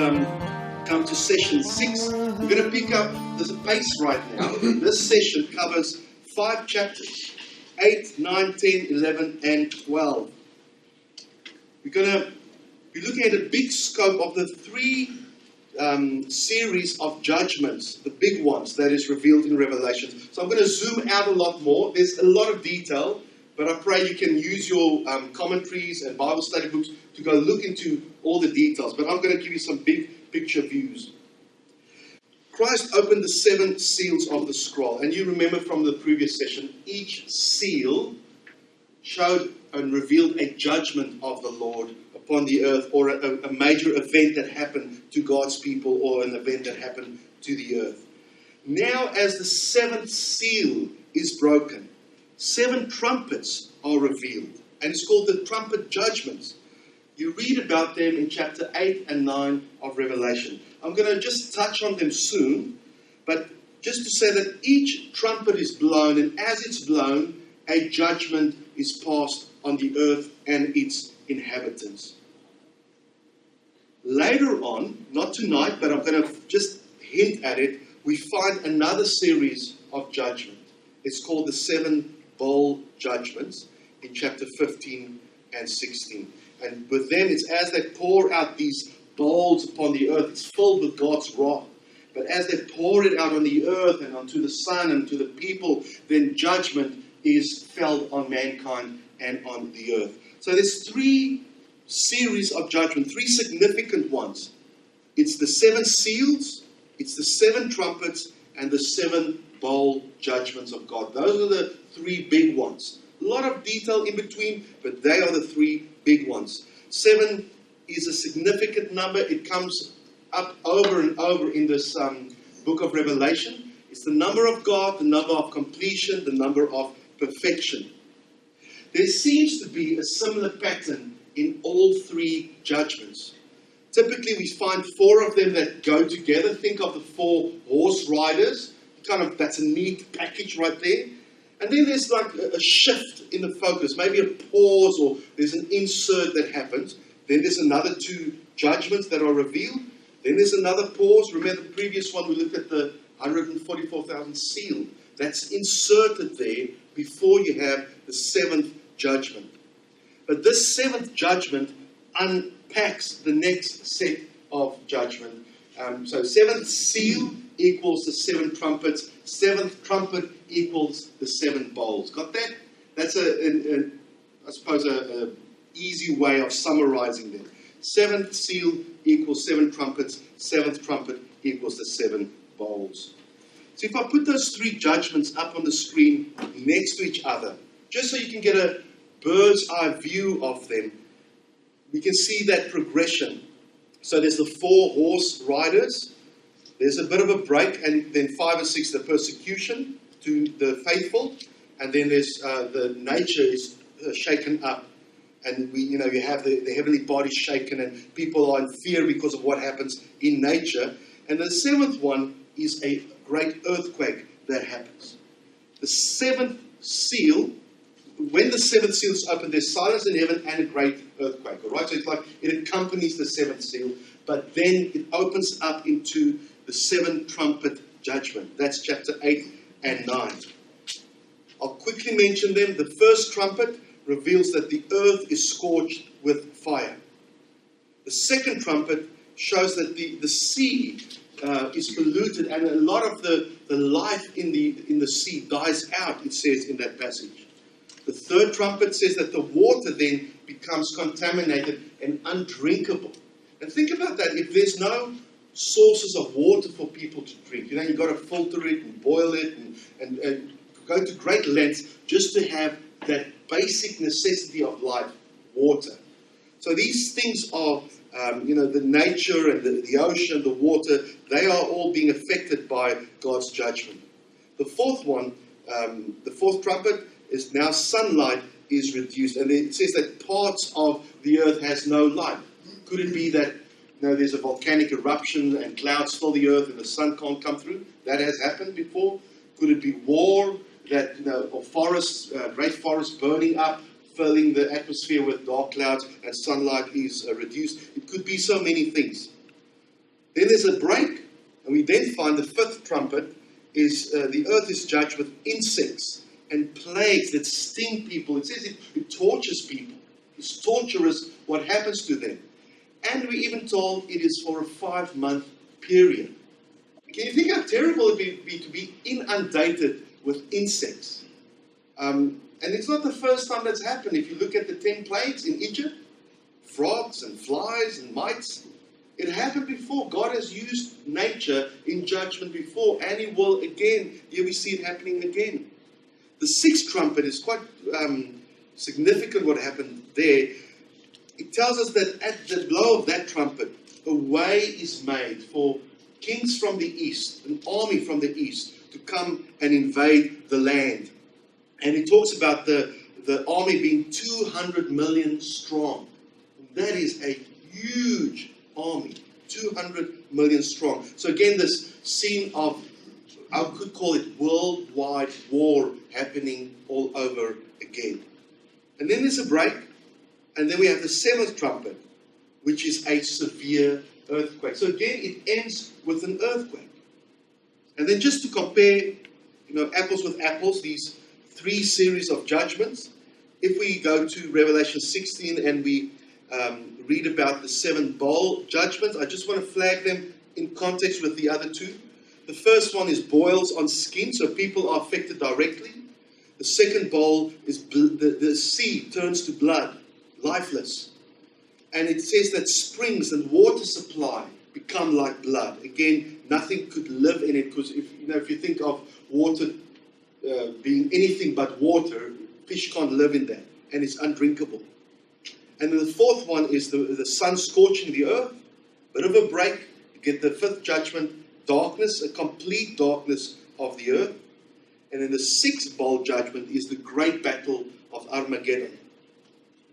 come to session 6. We're going to pick up the pace right now. This session covers 5 chapters, 8, 9, 10, 11, and 12. We're going to be looking at a big scope of the 3 series of judgments, the big ones that is revealed in Revelation. So I'm going to zoom out a lot more. There's a lot of detail, but I pray you can use your commentaries and Bible study books to go look into all the details. But I'm going to give you some big picture views. Christ opened the 7 seals of the scroll. And you remember from the previous session, each seal showed and revealed a judgment of the Lord upon the earth, or a major event that happened to God's people, or an event that happened to the earth. Now, as the 7th seal is broken, 7 trumpets are revealed, and it's called the trumpet judgments. You read about them in chapter 8 and 9 of Revelation. I'm going to just touch on them soon, but just to say that each trumpet is blown, and as it's blown, a judgment is passed on the earth and its inhabitants. Later on, not tonight, but I'm going to just hint at it, we find another series of judgment. It's called the 7 bowl judgments in chapter 15 and 16. And with them, it's as they pour out these bowls upon the earth, it's filled with God's wrath. But as they pour it out on the earth and onto the sun and to the people, then judgment is felt on mankind and on the earth. So there's 3 series of judgment, 3 significant ones. It's the 7 seals, it's the 7 trumpets, and the 7 bowl judgments of God. Those are the 3 big ones. A lot of detail in between, but they are the 3 big ones. 7 is a significant number. It comes up over and over in this book of Revelation. It's the number of God, the number of completion, the number of perfection. There seems to be a similar pattern in all 3 judgments. Typically, we find 4 of them that go together. Think of the 4 horse riders. That's a neat package right there. And then there's like a shift in the focus, maybe a pause, or there's an insert that happens. Then there's another 2 judgments that are revealed. Then there's another pause. Remember the previous one, we looked at the 144,000 seal. That's inserted there before you have the 7th judgment. But this 7th judgment unpacks the next set of judgment. So 7th seal equals the 7 trumpets. 7th trumpet equals the 7 bowls. Got that? That's I suppose a easy way of summarizing them. 7th seal equals 7 trumpets. 7th trumpet equals the 7 bowls. So if I put those 3 judgments up on the screen next to each other, just so you can get a bird's eye view of them, we can see that progression. So there's the 4 horse riders. There's a bit of a break, and then 5 and 6, the persecution to the faithful, and then there's the nature is shaken up, and you have the heavenly bodies shaken, and people are in fear because of what happens in nature. And the 7th one is a great earthquake that happens. The 7th seal, when the 7th seal is opened, there's silence in heaven and a great earthquake. All right, so it's like it accompanies the 7th seal, but then it opens up into the 7 trumpet judgment. That's chapter 8 and 9. I'll quickly mention them. The first trumpet reveals that the earth is scorched with fire. The second trumpet shows that the sea is polluted, and a lot of the life in the sea dies out, it says in that passage. The third trumpet says that the water then becomes contaminated and undrinkable. And think about that. If there's no sources of water for people to drink, you've got to filter it and boil it and go to great lengths just to have that basic necessity of life, water. So these things are, the nature and the ocean, the water, they are all being affected by God's judgment. The fourth one, the 4th trumpet, is now sunlight is reduced. And it says that parts of the earth has no light. Could it be that there's a volcanic eruption and clouds fill the earth and the sun can't come through? That has happened before. Could it be war, or forests, great forests burning up, filling the atmosphere with dark clouds and sunlight is reduced? It could be so many things. Then there's a break, and we then find the fifth trumpet is the earth is judged with insects and plagues that sting people. It says it tortures people. It's torturous what happens to them. And we're even told it is for a 5-month period. Can you think how terrible it would be to be inundated with insects? And it's not the first time that's happened. If you look at the 10 plagues in Egypt, frogs and flies and mites, it happened before. God has used nature in judgment before, and He will again. Here we see it happening again. The sixth trumpet is quite significant what happened there. It tells us that at the blow of that trumpet, a way is made for kings from the east, an army from the east, to come and invade the land. And it talks about the army being 200 million strong. That is a huge army, 200 million strong. So again, this scene of, I could call it worldwide war happening all over again. And then there's a break, and then we have the seventh trumpet, which is a severe earthquake. So again, it ends with an earthquake. And then just to compare, apples with apples, these 3 series of judgments, if we go to Revelation 16 and we read about the 7 bowl judgments, I just want to flag them in context with the other 2. The first one is boils on skin, so people are affected directly. The second bowl is the sea turns to blood, lifeless. And it says that springs and water supply become like blood. Again, nothing could live in it, because if you think of water being anything but water, fish can't live in that, and it's undrinkable. And then the fourth one is the sun scorching the earth. Bit of a break. You get the fifth judgment, darkness, a complete darkness of the earth. And then the sixth bowl judgment is the great battle of Armageddon.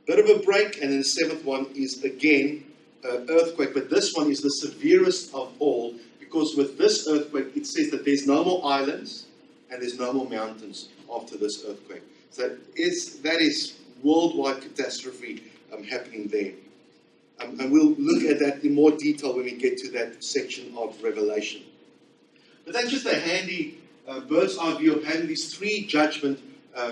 Bit of a break, and then the seventh one is again earthquake. But this one is the severest of all, because with this earthquake, it says that there's no more islands and there's no more mountains after this earthquake. So that is worldwide catastrophe happening there. And we'll look at that in more detail when we get to that section of Revelation. But that's just a handy bird's eye view of having these 3 judgments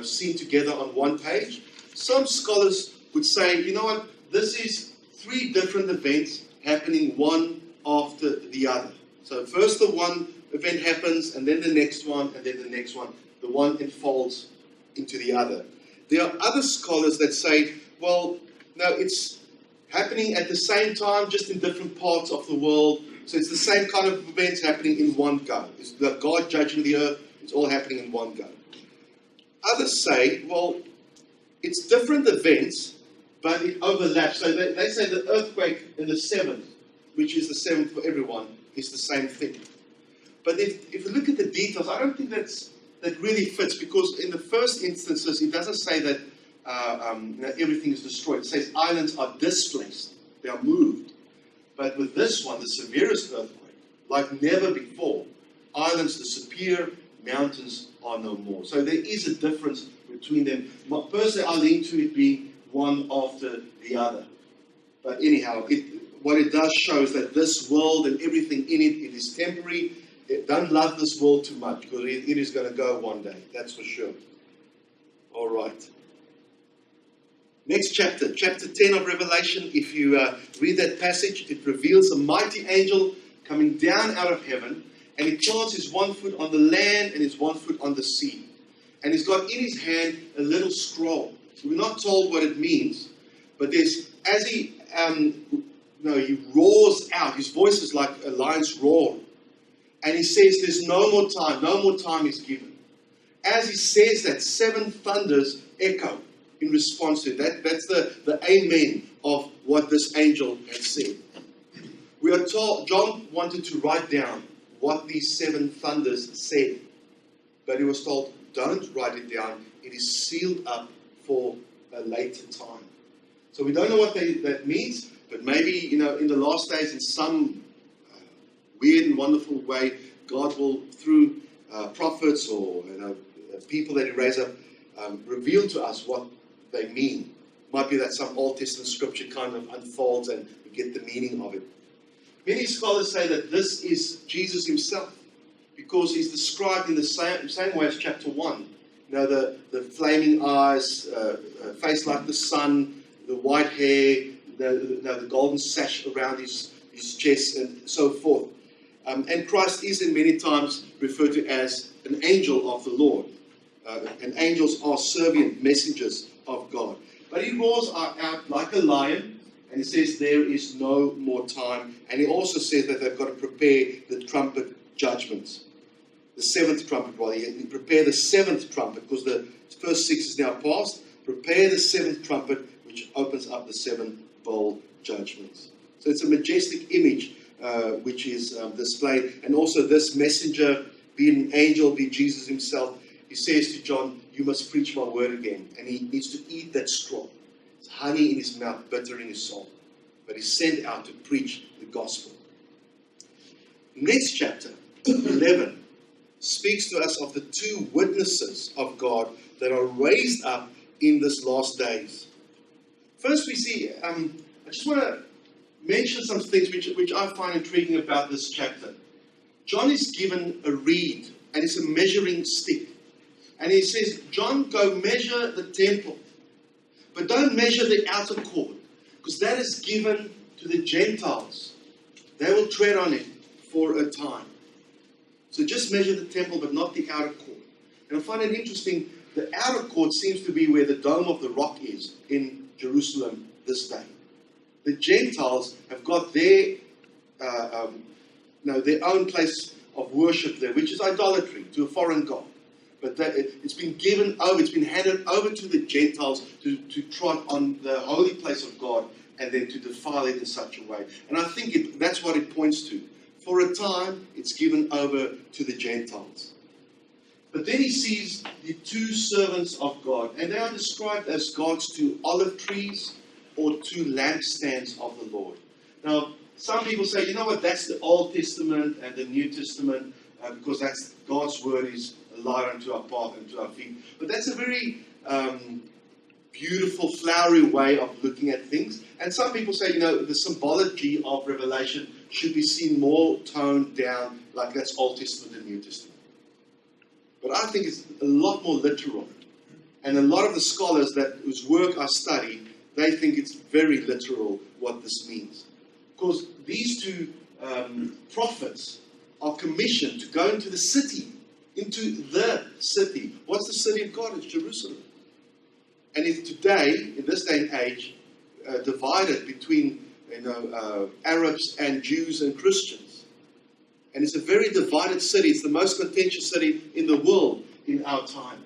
seen together on one page. Some scholars would say, you know what, this is 3 different events happening one after the other. So first the one event happens, and then the next one, and then the next one. The one unfolds into the other. There are other scholars that say, well, no, it's happening at the same time, just in different parts of the world. So it's the same kind of events happening in one go. It's the God judging the earth. It's all happening in one go. Others say, well, it's different events, but it overlaps. So they say the earthquake in the 7th, which is the 7th for everyone, is the same thing. But if you look at the details, I don't think that really fits, because in the first instances, it doesn't say that everything is destroyed. It says islands are displaced. They are moved. But with this one, the severest earthquake, like never before, islands disappear, mountains are no more. So there is a difference between them. Personally, I lean to it being one after the other. But anyhow, what it does show is that this world and everything in it is temporary. Don't love this world too much, because it is going to go one day. That's for sure. All right. Next chapter, chapter 10 of Revelation. If you read that passage, it reveals a mighty angel coming down out of heaven, and he plants his 1 foot on the land and his 1 foot on the sea. And he's got in his hand a little scroll. So we're not told what it means, but as he roars out, his voice is like a lion's roar. And he says there's no more time is given. As he says that, 7 thunders echo in response to that. That's the amen of what this angel had said. We are told, John wanted to write down what these 7 thunders said, but he was told, don't write it down. It is sealed up for a later time. So we don't know what that means, but maybe, in the last days, in some weird and wonderful way, God will, through prophets or people that he raised up, reveal to us what they mean. Might be that some Old Testament scripture kind of unfolds and we get the meaning of it. Many scholars say that this is Jesus himself, because he's described in the same way as chapter 1. You know, the flaming eyes, face like the sun, the white hair, the golden sash around his chest, and so forth. And Christ is in many times referred to as an angel of the Lord. And angels are servient messengers of God. But he roars out like a lion, and he says there is no more time. And he also says that they've got to prepare the trumpet judgments. The seventh trumpet, rather. You prepare the seventh trumpet, because the first 6 is now past. Prepare the seventh trumpet, which opens up the 7 bowl judgments. So it's a majestic image which is displayed. And also this messenger, be an angel, be Jesus himself, he says to John, you must preach my word again. And he needs to eat that straw. It's honey in his mouth, bitter in his soul. But he's sent out to preach the gospel. Next chapter, 11, speaks to us of the 2 witnesses of God that are raised up in this last days. First we see, I just want to mention some things which I find intriguing about this chapter. John is given a reed, and it's a measuring stick. And he says, John, go measure the temple. But don't measure the outer court, because that is given to the Gentiles. They will tread on it for a time. So just measure the temple, but not the outer court. And I find it interesting, the outer court seems to be where the Dome of the Rock is in Jerusalem this day. The Gentiles have got their own place of worship there, which is idolatry to a foreign god. But it's been given over, it's been handed over to the Gentiles to trot on the holy place of God and then to defile it in such a way. And I think that's what it points to. For a time, it's given over to the Gentiles. But then he sees the 2 servants of God, and they are described as God's 2 olive trees or 2 lampstands of the Lord. Now, some people say, you know what, that's the Old Testament and the New Testament, because that's God's word is a light unto our path and to our feet. But that's a very beautiful, flowery way of looking at things. And some people say, you know, the symbology of Revelation should be seen more toned down, like that's Old Testament and New Testament. But I think it's a lot more literal. And a lot of the scholars whose work I study, they think it's very literal what this means. Because these 2 prophets are commissioned to go into the city. What's the city of God? It's Jerusalem. And it's today, in this day and age, divided between Arabs and Jews and Christians. And it's a very divided city. It's the most contentious city in the world in our time.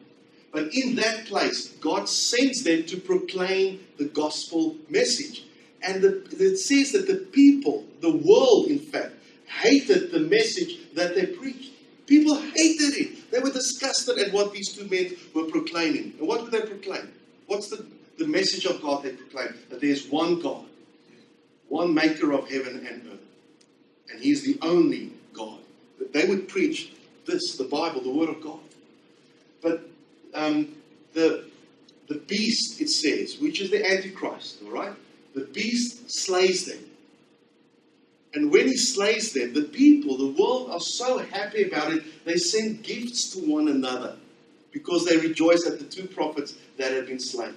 But in that place, God sends them to proclaim the gospel message. And it says that the people, the world in fact, hated the message that they preached. People hated it. They were disgusted at what these 2 men were proclaiming. And what would they proclaim? What's the message of God they proclaim? That there's one God, one maker of heaven and earth. And He's the only God. That they would preach this, the Bible, the Word of God. But the beast, it says, which is the Antichrist, all right? The beast slays them. And when he slays them, the people, the world, are so happy about it, they send gifts to one another because they rejoice at the 2 prophets that had been slain.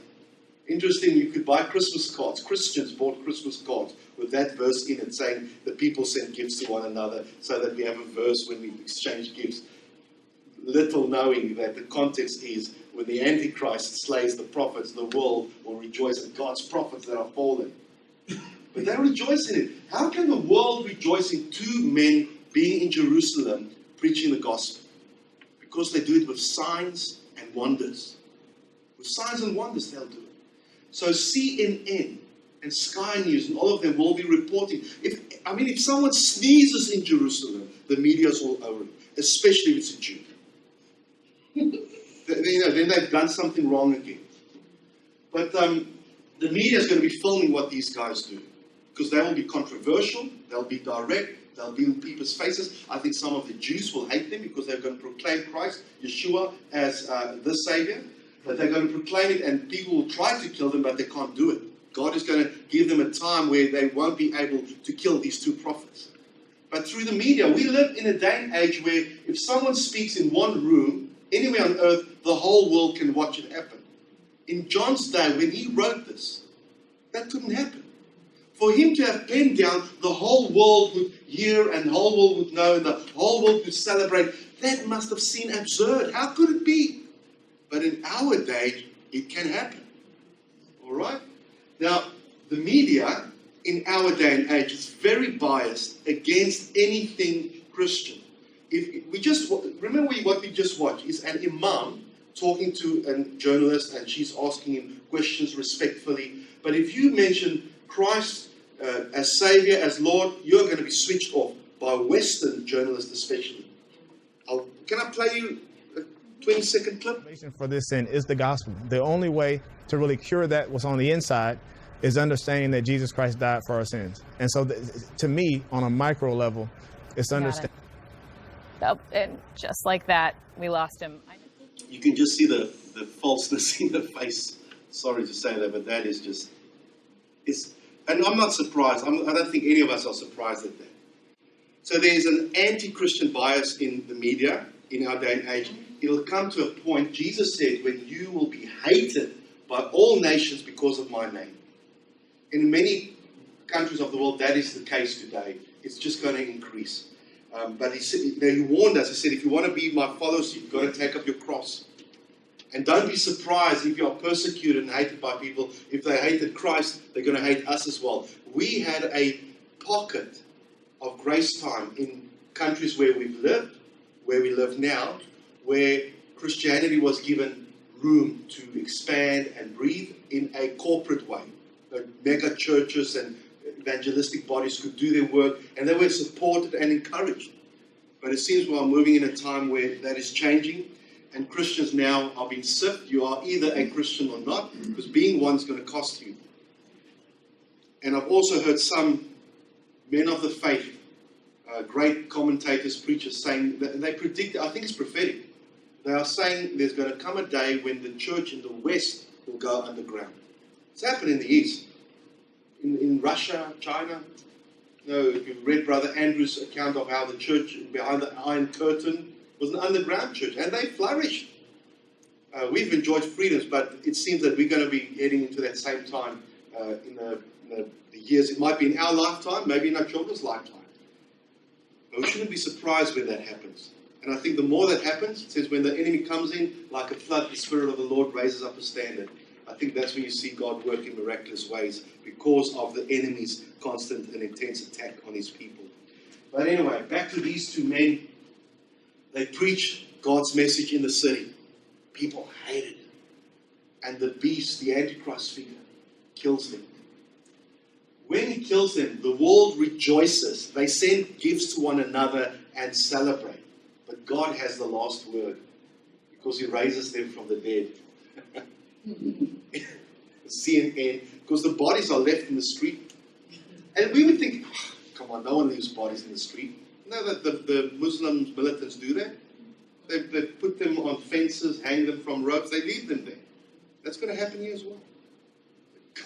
Interesting, you could buy Christmas cards. Christians bought Christmas cards with that verse in it saying the people send gifts to one another so that we have a verse when we exchange gifts. Little knowing that the context is when the Antichrist slays the prophets, the world will rejoice at God's prophets that are fallen. But they rejoice in it. How can the world rejoice in 2 men being in Jerusalem preaching the gospel? Because they do it with signs and wonders. With signs and wonders they'll do it. So CNN and Sky News and all of them will be reporting. If someone sneezes in Jerusalem, the media's all over it. Especially if it's a Jew. Then they've done something wrong again. But the media is going to be filming what these guys do. Because they will be controversial, they'll be direct, they'll be in people's faces. I think some of the Jews will hate them because they're going to proclaim Christ, Yeshua, as the Savior. But they're going to proclaim it and people will try to kill them, but they can't do it. God is going to give them a time where they won't be able to kill these 2 prophets. but through the media. We live in a day and age where if someone speaks in one room, anywhere on earth, the whole world can watch it happen. In John's day, when he wrote this, that couldn't happen. For him to have penned down, the whole world would hear and the whole world would know and the whole world would celebrate. That must have seemed absurd. How could it be? But in our day, it can happen. All right? Now, the media in our day and age is very biased against anything Christian. If we just remember what we just watched is an imam talking to a journalist, and she's asking him questions respectfully. But if you mention Christ as Savior, as Lord, you're going to be switched off by Western journalists, especially. Can I play you a 20-second clip? For this sin is the gospel. The only way to really cure that what's on the inside is understanding that Jesus Christ died for our sins. And so, to me, on a micro level, it's understanding. Oh, and just like that, we lost him. You can just see the falseness in the face. Sorry to say that, but that is just... And I'm not surprised. I don't think any of us are surprised at that. So there's an anti-Christian bias in the media in our day and age. It'll come to a point, Jesus said, when you will be hated by all nations because of my name. In many countries of the world, that is the case today. It's just going to increase. But he said, he warned us. He said, if you want to be my followers, you've got to take up your cross. And don't be surprised if you are persecuted and hated by people. If they hated Christ, they're going to hate us as well. We had a pocket of grace time in countries where we've lived, where we live now, where Christianity was given room to expand and breathe in a corporate way. Mega churches and evangelistic bodies could do their work, and they were supported and encouraged. But it seems we are moving in a time where that is changing, and Christians now are being sifted. You are either a Christian or not, because being one is going to cost you. And I've also heard some men of the faith, great commentators, preachers, saying that they predict, I think it's prophetic, they are saying there's going to come a day when the church in the West will go underground. It's happened in the East. In Russia, China. You know, if you've read Brother Andrew's account of how the church behind the Iron Curtain was an underground church, and they flourished. We've enjoyed freedoms, but it seems that we're going to be heading into that same time in the years. It might be in our lifetime, maybe in our children's lifetime. But we shouldn't be surprised when that happens. And I think the more that happens, it says when the enemy comes in like a flood, the Spirit of the Lord raises up a standard. I think that's when you see God work in miraculous ways because of the enemy's constant and intense attack on his people. But anyway, back to these two men. They preach God's message in the city. People hate it. And the beast, the Antichrist figure, kills them. When he kills them, the world rejoices. They send gifts to one another and celebrate. But God has the last word because he raises them from the dead. CNN, because the bodies are left in the street. And we would think, oh, come on, no one leaves bodies in the street. No, the Muslim militants do that. They put them on fences, hang them from ropes, they leave them there. That's going to happen here as well.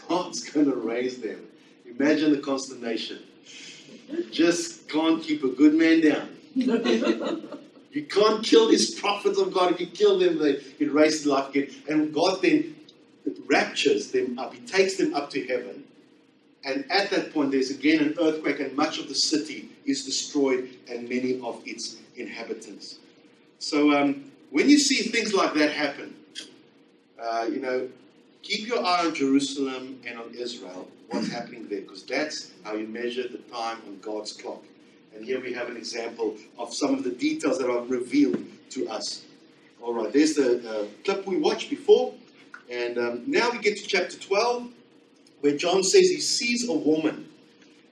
God's going to raise them. Imagine the consternation. You just can't keep a good man down. You can't kill these prophets of God. If you kill them, they get raised to life again. And God then raptures them up. He takes them up to heaven. And at that point, there's again an earthquake, and much of the city is destroyed, and many of its inhabitants. So when you see things like that happen, keep your eye on Jerusalem and on Israel, what's happening there, because that's how you measure the time on God's clock. And here we have an example of some of the details that are revealed to us. All right, there's the clip we watched before. And now we get to chapter 12, where John says he sees a woman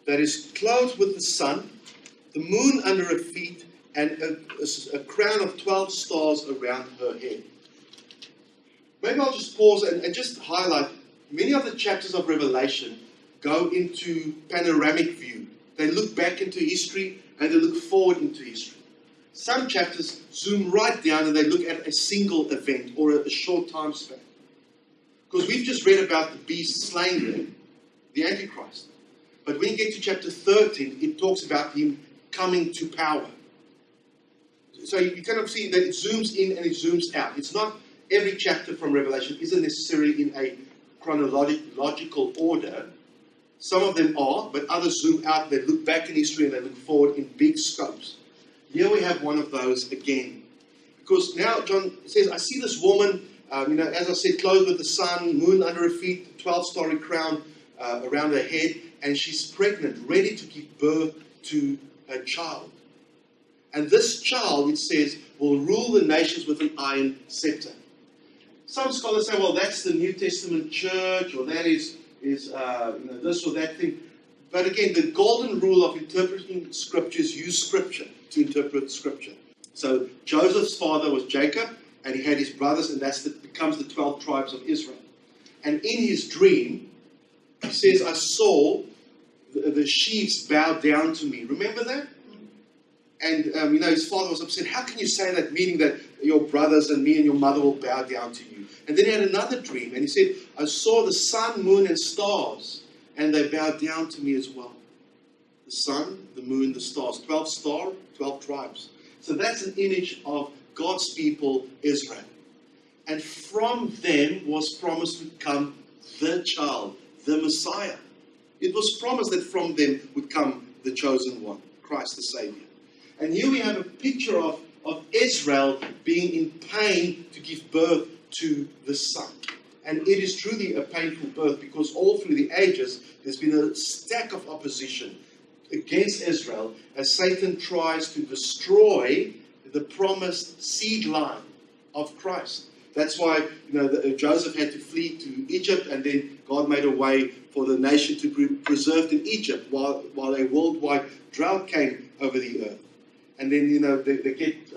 that is clothed with the sun, the moon under her feet, and a crown of 12 stars around her head. Maybe I'll just pause and just highlight, many of the chapters of Revelation go into panoramic view. They look back into history and they look forward into history. Some chapters zoom right down and they look at a single event or a short time span. Because we've just read about the beast slain them, the Antichrist. But when you get to chapter 13, it talks about him coming to power. So you kind of see that it zooms in and it zooms out. It's not every chapter from Revelation isn't necessarily in a chronological order. Some of them are, but others zoom out. They look back in history and they look forward in big scopes. Here we have one of those again. Because now John says, I see this woman, as I said, clothed with the sun, moon under her feet, 12-starry crown around her head, and she's pregnant, ready to give birth to a child. And this child, it says, will rule the nations with an iron scepter. Some scholars say, well, that's the New Testament church, or that is this or that thing. But again, the golden rule of interpreting scriptures, use scripture to interpret scripture. So Joseph's father was Jacob, and he had his brothers, and that becomes the 12 tribes of Israel. And in his dream, he says, I saw the sheaves bow down to me. Remember that? And, his father was upset. How can you say that, meaning that your brothers and me and your mother will bow down to you? And then he had another dream, and he said, I saw the sun, moon, and stars, and they bowed down to me as well. The sun, the moon, the stars. 12 tribes. So that's an image of God's people, Israel. And from them was promised to come the child, the Messiah. It was promised that from them would come the chosen one, Christ the Savior. And here we have a picture of Israel being in pain to give birth to the Son. And it is truly a painful birth because all through the ages there's been a stack of opposition against Israel as Satan tries to destroy the promised seed line of Christ. That's why Joseph had to flee to Egypt, and then God made a way for the nation to be preserved in Egypt while a worldwide drought came over the earth. And then they get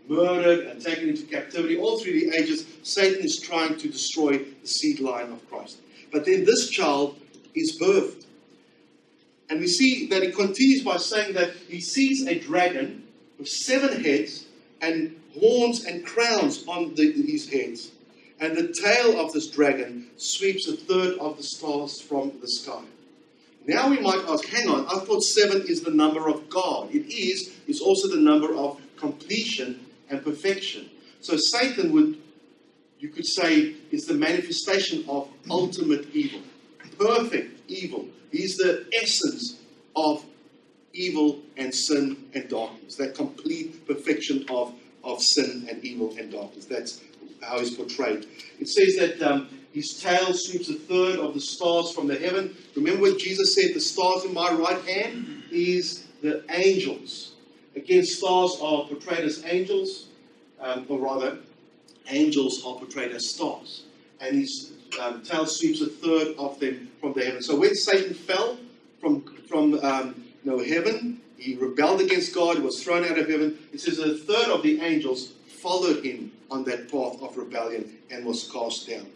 murdered and taken into captivity. All through the ages, Satan is trying to destroy the seed line of Christ. But then this child is birthed. And we see that it continues by saying that he sees a dragon with 7 heads and horns and crowns on his heads. And the tail of this dragon sweeps 1/3 of the stars from the sky. Now we might ask, hang on, I thought 7 is the number of God. It is. It's also the number of completion and perfection. So Satan you could say, is the manifestation of ultimate evil. Perfect evil. He's the essence of evil and sin and darkness. That complete perfection of sin and evil and darkness. That's how he's portrayed. It says that his tail sweeps 1/3 of the stars from the heaven. Remember what Jesus said, the stars in my right hand is the angels. Again, stars are portrayed as angels, or rather, angels are portrayed as stars. And his tail sweeps 1/3 of them from the heaven. So when Satan fell from heaven, he rebelled against God, he was thrown out of heaven. It says 1/3 of the angels followed him on that path of rebellion and was cast down.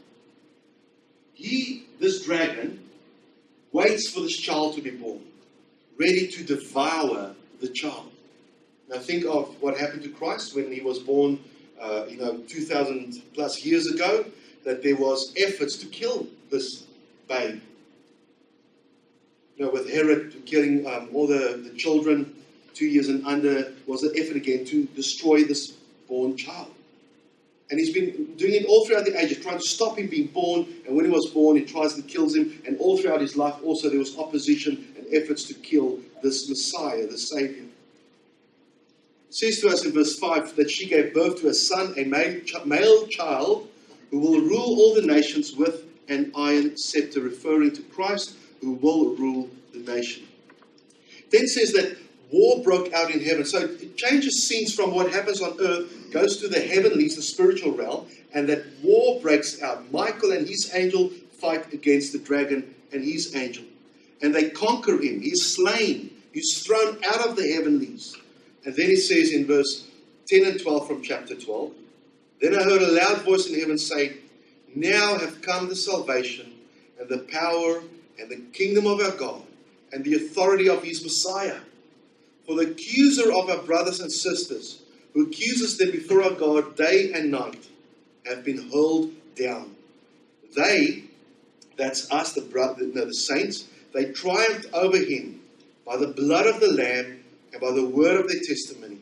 This dragon, waits for this child to be born, ready to devour the child. Now think of what happened to Christ when he was born, 2,000 plus years ago, that there was efforts to kill this babe. With Herod killing all the children 2 years and under, was an effort again to destroy this born child. And he's been doing it all throughout the ages, trying to stop him being born. And when he was born, he tries and kills him. And all throughout his life also there was opposition and efforts to kill this Messiah, the Savior. It says to us in verse 5 that she gave birth to a son, a male child, who will rule all the nations with an iron scepter, referring to Christ, who will rule the nation. Then it says that war broke out in heaven. So it changes scenes from what happens on earth, goes to the heavenlies, the spiritual realm, and that war breaks out. Michael and his angel fight against the dragon and his angel. And they conquer him. He's slain. He's thrown out of the heavenlies. And then it says in verse 10 and 12 from chapter 12, then I heard a loud voice in heaven say, now have come the salvation and the power and the kingdom of our God and the authority of his Messiah. For the accuser of our brothers and sisters, who accuses them before our God day and night, have been hurled down. They, that's us, the saints, they triumphed over him by the blood of the Lamb and by the word of their testimony.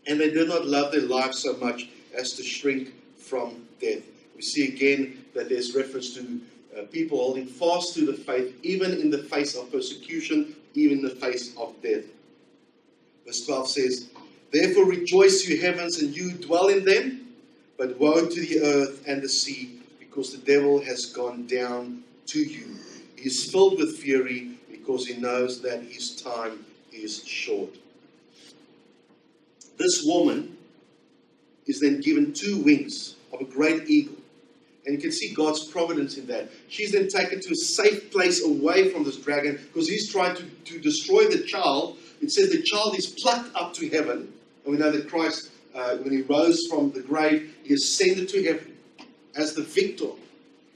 And they did not love their lives so much as to shrink from death. We see again that there's reference to people holding fast to the faith, even in the face of persecution, even in the face of death. Verse 12 says, "Therefore rejoice, you heavens, and you dwell in them, but woe to the earth and the sea, because the devil has gone down to you. He is filled with fury, because he knows that his time is short." This woman is then given 2 wings of a great eagle. And you can see God's providence in that. She's then taken to a safe place away from this dragon, because he's trying to destroy the child. It says the child is plucked up to heaven. And we know that Christ, when he rose from the grave, he ascended to heaven as the victor,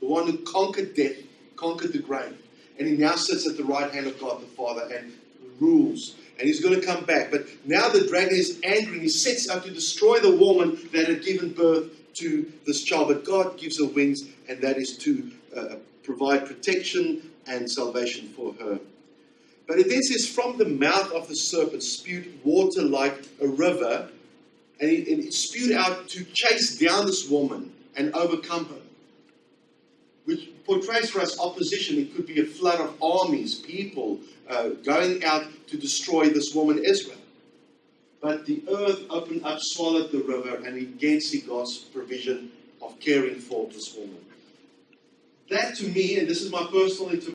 the one who conquered death, conquered the grave. And he now sits at the right hand of God the Father and rules. And he's going to come back. But now the dragon is angry and he sets out to destroy the woman that had given birth to this child. But God gives her wings, and that is to provide protection and salvation for her. But it then says, from the mouth of the serpent spewed water like a river, and it spewed out to chase down this woman and overcome her, which portrays for us opposition. It could be a flood of armies, people going out to destroy this woman Israel. But the earth opened up, swallowed the river, and we again see God's provision of caring for this woman. That to me, and this is my personal interpretation,